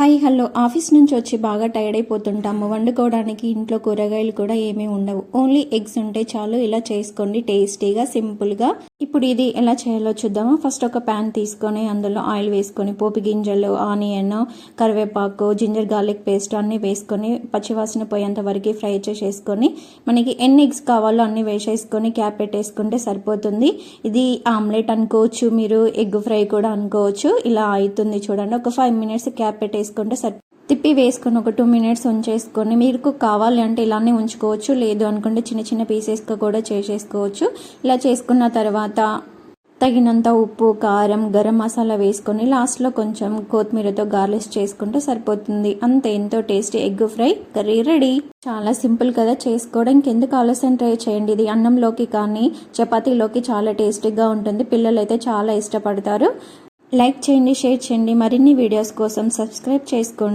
Hi hello office నుంచి వచ్చి బాగా టైర్డ్ అయిపోతుంటాము. వండుకోవడానికి ఇంట్లో కూరగాయలు కూడా ఏమీ ఉండవు. ఓన్లీ ఎగ్స్ ఉంటే చాలు. ఇలా చేసుకోండి టేస్టీగా సింపుల్గా. ఇప్పుడు ఇది ఎలా చేయాలో చూద్దాము. ఫస్ట్ ఒక ప్యాన్ తీసుకొని అందులో ఆయిల్ వేసుకొని పోపు గింజలు, ఆనియన్, కరివేపాకు, జింజర్ గార్లిక్ పేస్ట్ అన్నీ వేసుకొని పచ్చివాసన పోయేంత వరకు ఫ్రై చేసేసుకొని మనకి ఎన్ని ఎగ్స్ కావాలో అన్ని వేసేసుకొని క్యాప్ పెట్టేసుకుంటే సరిపోతుంది. ఇది ఆమ్లెట్ అనుకోవచ్చు, మీరు ఎగ్ ఫ్రై కూడా అనుకోవచ్చు. ఇలా అవుతుంది చూడండి. ఒక 5 minutes క్యాప్ పెట్టేసుకుంటే తిప్పి వేసుకొని ఒక 2 minutes ఉంచేసుకొని మీకు కావాలి అంటే ఇలానే ఉంచుకోవచ్చు, లేదు అనుకుంటే చిన్న చిన్న పీసెస్గా కూడా చేసేసుకోవచ్చు. ఇలా చేసుకున్న తర్వాత తగినంత ఉప్పు, కారం, గరం మసాలా వేసుకొని లాస్ట్లో కొంచెం కొత్తిమీరతో గార్లిష్ చేసుకుంటే సరిపోతుంది. అంతే, ఎంతో tasty egg fry curry ready. చాలా సింపుల్ కదా చేసుకోవడం. ఇంకెందుకు ఆలస్యం, ట్రై చేయండి. ఇది అన్నంలోకి కానీ చపాతీలోకి చాలా టేస్టీగా ఉంటుంది. పిల్లలు అయితే చాలా ఇష్టపడతారు. లైక్ చేయండి, షేర్ చేయండి. మరిన్ని వీడియోస్ కోసం సబ్స్క్రైబ్ చేసుకోండి.